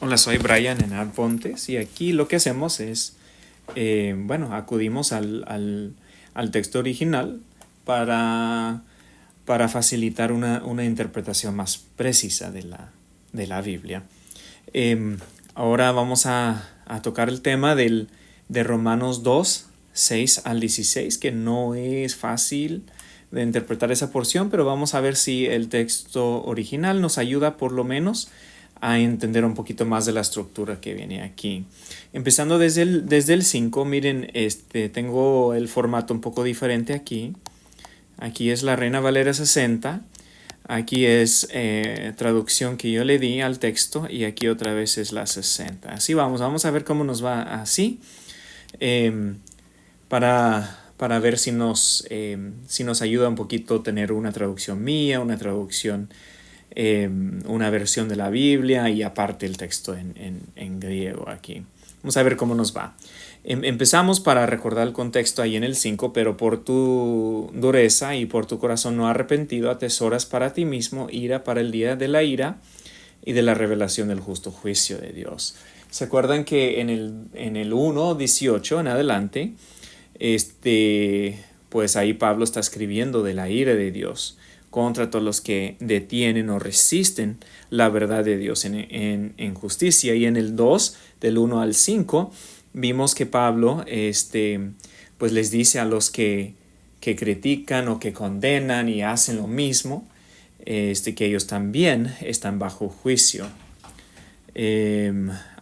Hola, soy Brian Enar Pontes y aquí lo que hacemos es, acudimos al texto original para, para facilitar una interpretación más precisa de la Biblia. Eh, Ahora vamos a tocar el tema de Romanos 2, 6 al 16, que no es fácil de interpretar esa porción, pero vamos a ver si el texto original nos ayuda por lo menos a entender un poquito más de la estructura que viene aquí. Empezando desde el 5, miren, tengo el formato un poco diferente aquí. Aquí es la Reina Valera 60. Aquí es traducción que yo le di al texto y aquí otra vez es la 60. Así vamos a ver cómo nos va así para ver si nos ayuda un poquito tener una traducción mía, una versión de la Biblia y aparte el texto en griego aquí. Vamos a ver cómo nos va. Empezamos para recordar el contexto ahí en el 5, pero por tu dureza y por tu corazón no arrepentido atesoras para ti mismo ira para el día de la ira y de la revelación del justo juicio de Dios. ¿Se acuerdan que en el 1:18 en adelante, pues ahí Pablo está escribiendo de la ira de Dios contra todos los que detienen o resisten la verdad de Dios en justicia? Y en el 2, del 1 al 5, vimos que Pablo pues les dice a los que critican o que condenan y hacen lo mismo, que ellos también están bajo juicio.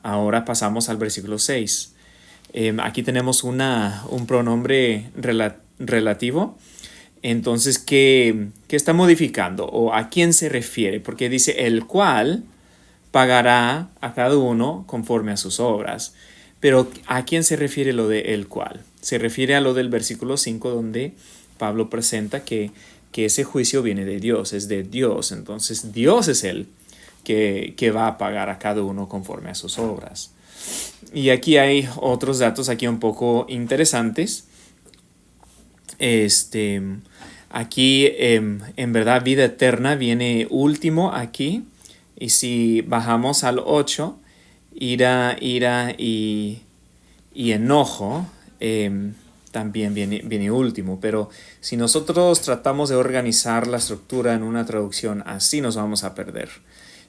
Ahora pasamos al versículo 6. Aquí tenemos un pronombre relativo. Entonces, ¿qué está modificando? ¿O a quién se refiere? Porque dice, el cual pagará a cada uno conforme a sus obras. Pero ¿a quién se refiere lo de el cual? Se refiere a lo del versículo 5, donde Pablo presenta que ese juicio viene de Dios, es de Dios. Entonces, Dios es el que va a pagar a cada uno conforme a sus obras. Y aquí hay otros datos aquí un poco interesantes. Aquí en verdad vida eterna viene último aquí, y si bajamos al 8, ira y enojo también viene último. Pero si nosotros tratamos de organizar la estructura en una traducción así, nos vamos a perder.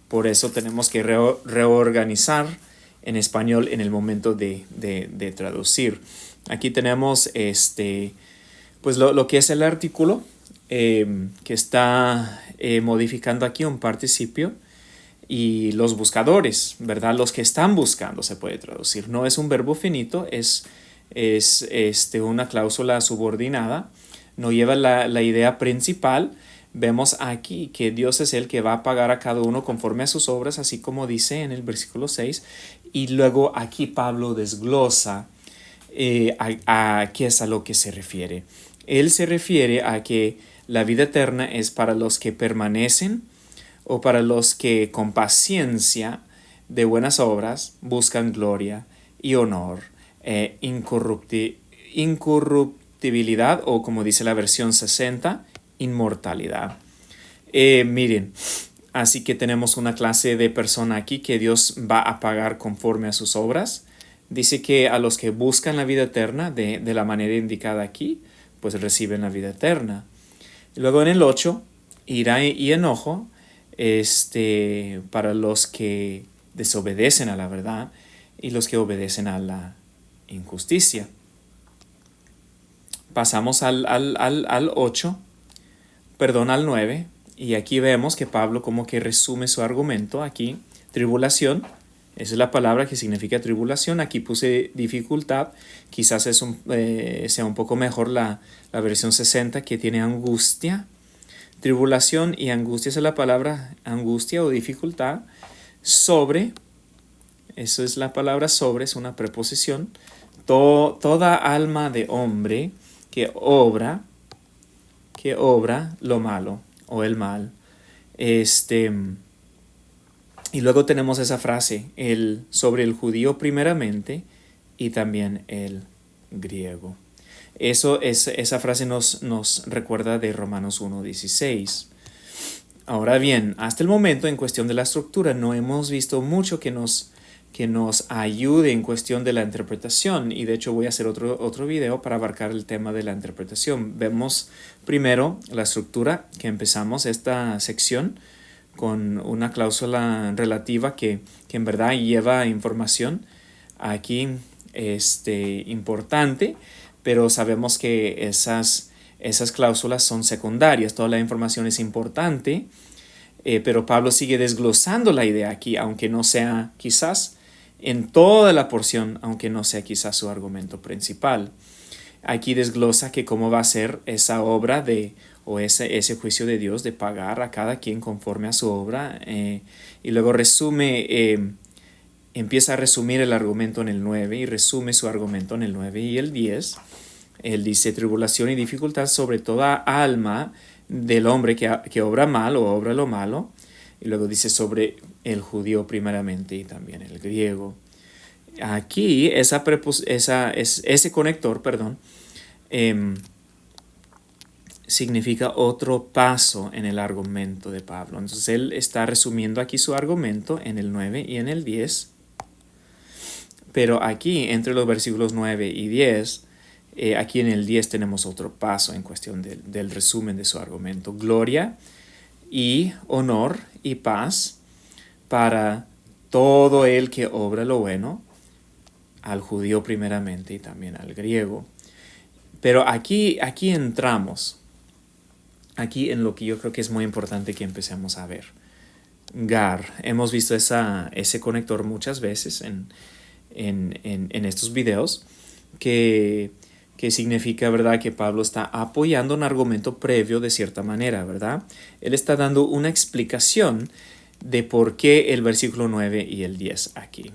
Por eso tenemos que reorganizar en español en el momento de traducir. Aquí tenemos pues lo que es el artículo que está modificando aquí un participio, y los buscadores, ¿verdad? Los que están buscando se puede traducir. No es un verbo finito, es una cláusula subordinada. No lleva la idea principal. Vemos aquí que Dios es el que va a pagar a cada uno conforme a sus obras, así como dice en el versículo 6. Y luego aquí Pablo desglosa a qué es a lo que se refiere. Él se refiere a que la vida eterna es para los que permanecen o para los que con paciencia de buenas obras buscan gloria y honor, incorruptibilidad, o como dice la versión 60, inmortalidad. Miren, así que tenemos una clase de persona aquí que Dios va a pagar conforme a sus obras. Dice que a los que buscan la vida eterna de la manera indicada aquí, pues reciben la vida eterna. Luego en el 8, ira y enojo, para los que desobedecen a la verdad y los que obedecen a la injusticia. Pasamos al 9, y aquí vemos que Pablo como que resume su argumento aquí. Tribulación, esa es la palabra que significa tribulación. Aquí puse dificultad, quizás sea un poco mejor la versión 60, que tiene angustia. Tribulación y angustia es la palabra angustia o dificultad. Sobre, eso es la palabra sobre, es una preposición. Toda alma de hombre que obra lo malo o el mal. Y luego tenemos esa frase, sobre el judío primeramente y también el griego. Esa frase nos recuerda de Romanos 1:16. Ahora bien, hasta el momento en cuestión de la estructura no hemos visto mucho que nos que nos ayude en cuestión de la interpretación. Y de hecho voy a hacer otro video para abarcar el tema de la interpretación. Vemos primero la estructura que empezamos esta sección con una cláusula relativa que en verdad lleva información aquí importante, pero sabemos que esas cláusulas son secundarias. Toda la información es importante, pero Pablo sigue desglosando la idea aquí, aunque no sea quizás en toda la porción, aunque no sea quizás su argumento principal. Aquí desglosa que cómo va a ser esa obra o ese juicio de Dios de pagar a cada quien conforme a su obra, y luego empieza a resumir el argumento en el 9 y resume su argumento en el 9 y el 10. Él dice: tribulación y dificultad sobre toda alma del hombre que obra mal o obra lo malo. Y luego dice sobre el judío primeramente y también el griego. Aquí ese conector, significa otro paso en el argumento de Pablo. Entonces él está resumiendo aquí su argumento en el 9 y en el 10. Pero aquí, entre los versículos 9 y 10, aquí en el 10 tenemos otro paso en cuestión del resumen de su argumento. Gloria y honor y paz para todo el que obra lo bueno, al judío primeramente y también al griego. Pero aquí entramos, aquí en lo que yo creo que es muy importante que empecemos a ver. Gar, hemos visto ese conector muchas veces en estos videos, que significa, ¿verdad?, que Pablo está apoyando un argumento previo de cierta manera, ¿verdad? Él está dando una explicación de por qué el versículo 9 y el 10 aquí.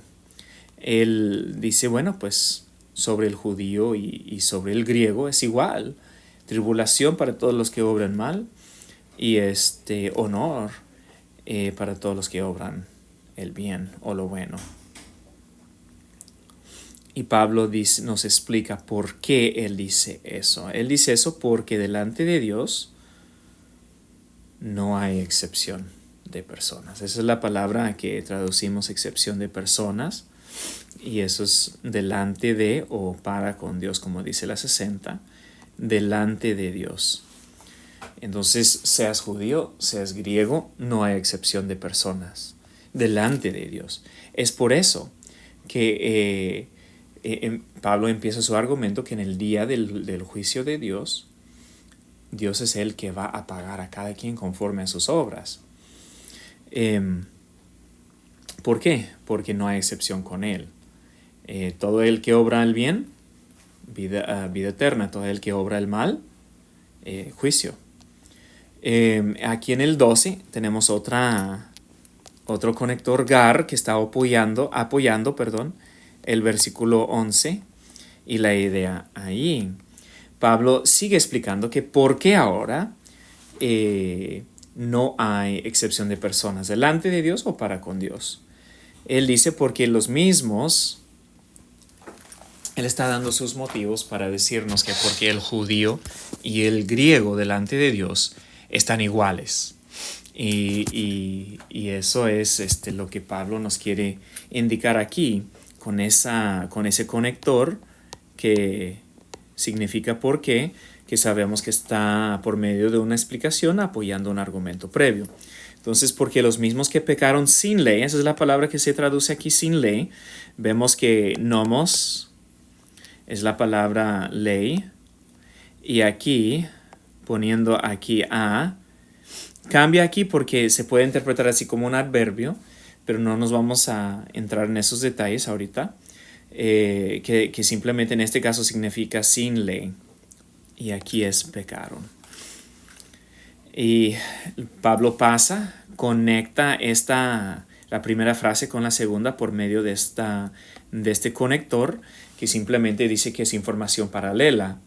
Él dice, bueno, pues sobre el judío y sobre el griego es igual. Tribulación para todos los que obran mal y honor para todos los que obran el bien o lo bueno. Y Pablo nos explica por qué él dice eso. Él dice eso porque delante de Dios no hay excepción de personas. Esa es la palabra que traducimos, excepción de personas. Y eso es delante de o para con Dios, como dice la 60, delante de Dios. Entonces, seas judío, seas griego, no hay excepción de personas delante de Dios. Es por eso que Pablo empieza su argumento que en el día del juicio de Dios, Dios es el que va a pagar a cada quien conforme a sus obras. ¿Por qué? Porque no hay excepción con él. Todo el que obra el bien, vida eterna. Todo el que obra el mal, juicio. Aquí en el 12 tenemos otro conector gar que está apoyando, el versículo 11 y la idea ahí. Pablo sigue explicando que por qué ahora no hay excepción de personas delante de Dios o para con Dios. Él dice porque los mismos, él está dando sus motivos para decirnos que porque el judío y el griego delante de Dios están iguales. Y eso es lo que Pablo nos quiere indicar aquí con ese conector que significa por qué, que sabemos que está por medio de una explicación apoyando un argumento previo. Entonces, porque los mismos que pecaron sin ley, esa es la palabra que se traduce aquí, sin ley, vemos que nomos es la palabra ley, y aquí, poniendo aquí a, cambia aquí porque se puede interpretar así como un adverbio, pero no nos vamos a entrar en esos detalles ahorita, que simplemente en este caso significa sin ley, y aquí es pecaron. Y Pablo conecta la primera frase con la segunda por medio de este conector que simplemente dice que es información paralela.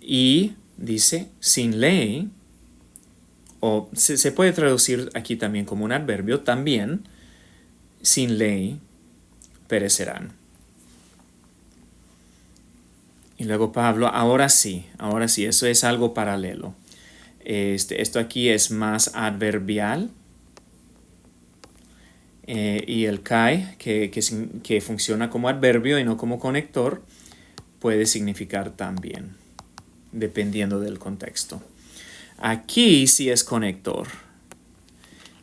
Y dice sin ley, o se puede traducir aquí también como un adverbio, también sin ley perecerán. Y luego Pablo, ahora sí, eso es algo paralelo. Esto aquí es más adverbial. y el kai, que funciona como adverbio y no como conector, puede significar también, dependiendo del contexto. Aquí sí es conector.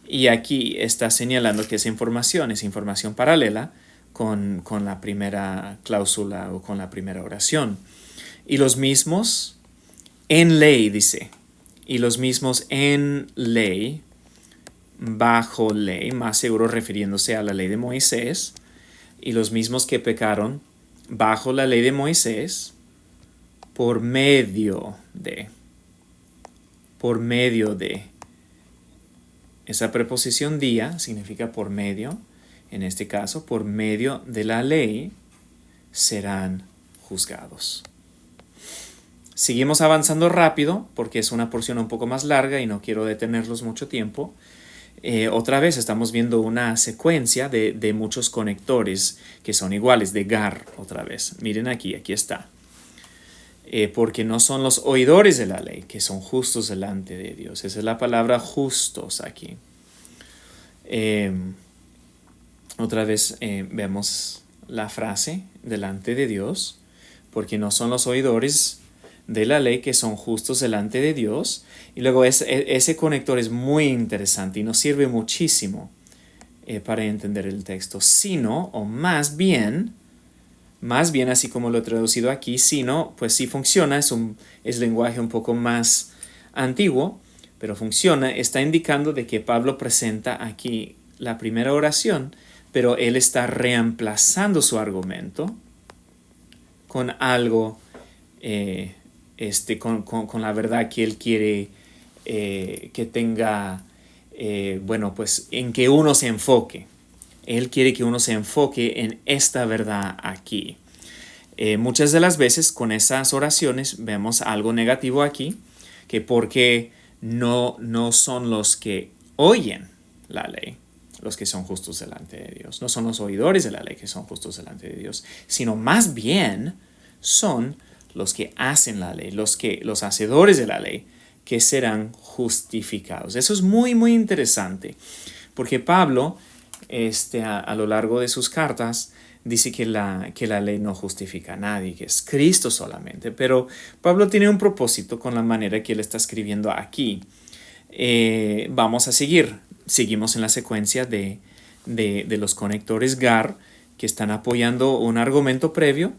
Y aquí está señalando que es información paralela con la primera cláusula o con la primera oración. Y los mismos en ley, dice. Y los mismos en ley, bajo ley, más seguro refiriéndose a la ley de Moisés. Y los mismos que pecaron bajo la ley de Moisés por medio de. Por medio de. Esa preposición día significa por medio. En este caso, por medio de la ley serán juzgados. Seguimos avanzando rápido porque es una porción un poco más larga y no quiero detenerlos mucho tiempo. Otra vez estamos viendo una secuencia de muchos conectores que son iguales, de gar otra vez. Miren aquí está. Porque no son los oidores de la ley, que son justos delante de Dios. Esa es la palabra justos aquí. Otra vez vemos la frase delante de Dios, porque no son los oidores de la ley que son justos delante de Dios. Y luego ese conector es muy interesante y nos sirve muchísimo para entender el texto. Sino, o más bien así como lo he traducido aquí, sino, pues sí funciona, es lenguaje un poco más antiguo, pero funciona, está indicando de que Pablo presenta aquí la primera oración, pero él está reemplazando su argumento con algo, con la verdad que él quiere que tenga, pues en que uno se enfoque. Él quiere que uno se enfoque en esta verdad aquí. Muchas de las veces con esas oraciones vemos algo negativo aquí, que porque no son los que oyen la ley, los que son justos delante de Dios. No son los oidores de la ley que son justos delante de Dios, sino más bien son los que hacen la ley, los hacedores de la ley, que serán justificados. Eso es muy, muy interesante, porque Pablo, a lo largo de sus cartas, dice que la ley no justifica a nadie, que es Cristo solamente. Pero Pablo tiene un propósito con la manera que él está escribiendo aquí. Vamos a seguimos en la secuencia de los conectores GAR, que están apoyando un argumento previo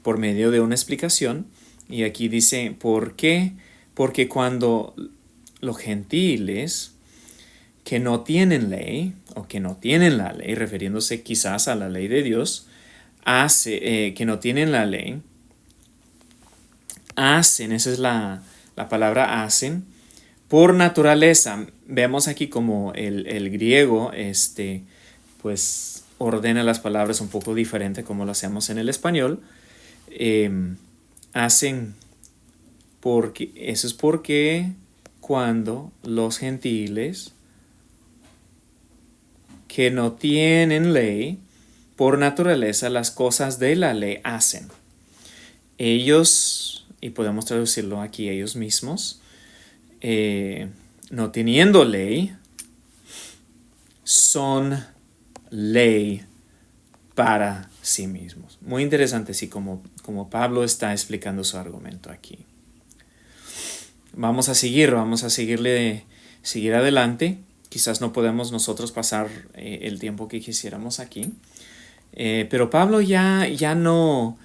por medio de una explicación. Y aquí dice, ¿por qué? Porque cuando los gentiles que no tienen ley, o que no tienen la ley, refiriéndose quizás a la ley de Dios, que no tienen la ley, hacen, esa es la palabra hacen, por naturaleza. Vemos aquí como el griego, pues ordena las palabras un poco diferente como lo hacemos en el español. Hacen eso es porque cuando los gentiles que no tienen ley, por naturaleza las cosas de la ley hacen. Ellos, y podemos traducirlo aquí, ellos mismos, no teniendo ley, son ley para sí mismos. Muy interesante, sí, como Pablo está explicando su argumento aquí. Vamos a seguir adelante. Quizás no podemos nosotros pasar el tiempo que quisiéramos aquí. Pero Pablo ya no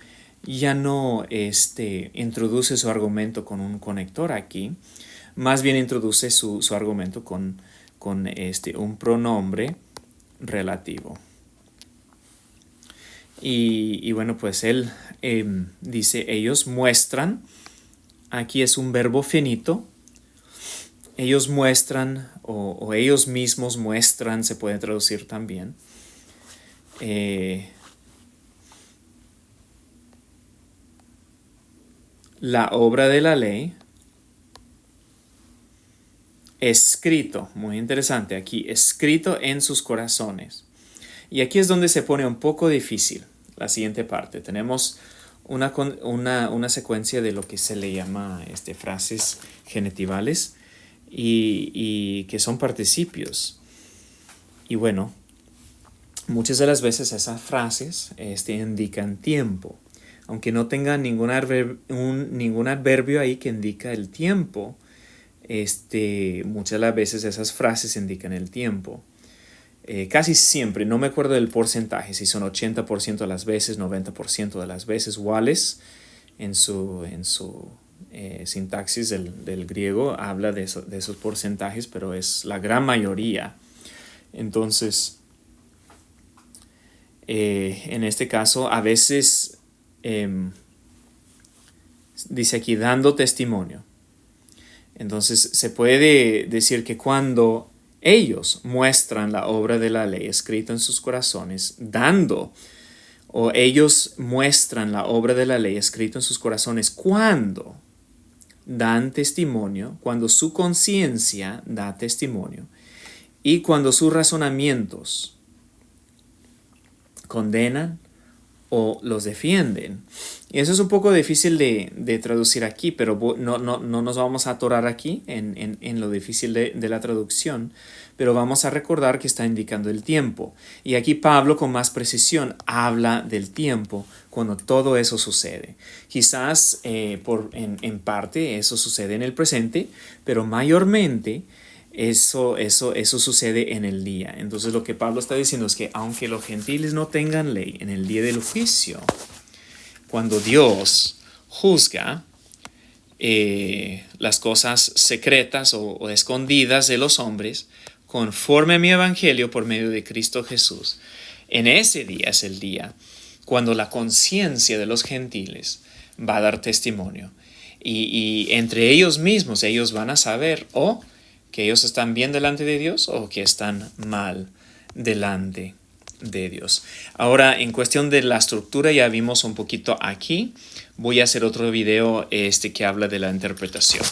introduce su argumento con un conector aquí. Más bien introduce su argumento con un pronombre relativo. Y bueno, pues él dice, ellos muestran. Aquí es un verbo finito. Ellos muestran, o ellos mismos muestran, se puede traducir también. La obra de la ley, escrito, muy interesante aquí, escrito en sus corazones. Y aquí es donde se pone un poco difícil la siguiente parte. Tenemos una secuencia de lo que se le llama frases genitivales y que son participios. Y bueno, muchas de las veces esas frases indican tiempo. Aunque no tenga ningún adverbio ahí que indica el tiempo, muchas de las veces esas frases indican el tiempo. Casi siempre, no me acuerdo del porcentaje, si son 80% de las veces, 90% de las veces. Wallace en su sintaxis del griego habla de esos porcentajes, pero es la gran mayoría. Entonces, en este caso, a veces dice aquí dando testimonio. Entonces se puede decir que cuando ellos muestran la obra de la ley escrita en sus corazones, o ellos muestran la obra de la ley escrita en sus corazones cuando dan testimonio, cuando su conciencia da testimonio y cuando sus razonamientos condenan o los defienden. Y eso es un poco difícil de traducir aquí, pero no nos vamos a atorar aquí en lo difícil de la traducción, pero vamos a recordar que está indicando el tiempo. Y aquí Pablo con más precisión habla del tiempo cuando todo eso sucede. Quizás en parte eso sucede en el presente, pero mayormente eso sucede en el día. Entonces lo que Pablo está diciendo es que aunque los gentiles no tengan ley en el día del juicio, cuando Dios juzga las cosas secretas o escondidas de los hombres, conforme a mi evangelio por medio de Cristo Jesús, en ese día es el día cuando la conciencia de los gentiles va a dar testimonio. Y entre ellos mismos ellos van a saber que ellos están bien delante de Dios o que están mal delante de Dios. Ahora, en cuestión de la estructura, ya vimos un poquito aquí. Voy a hacer otro video que habla de la interpretación.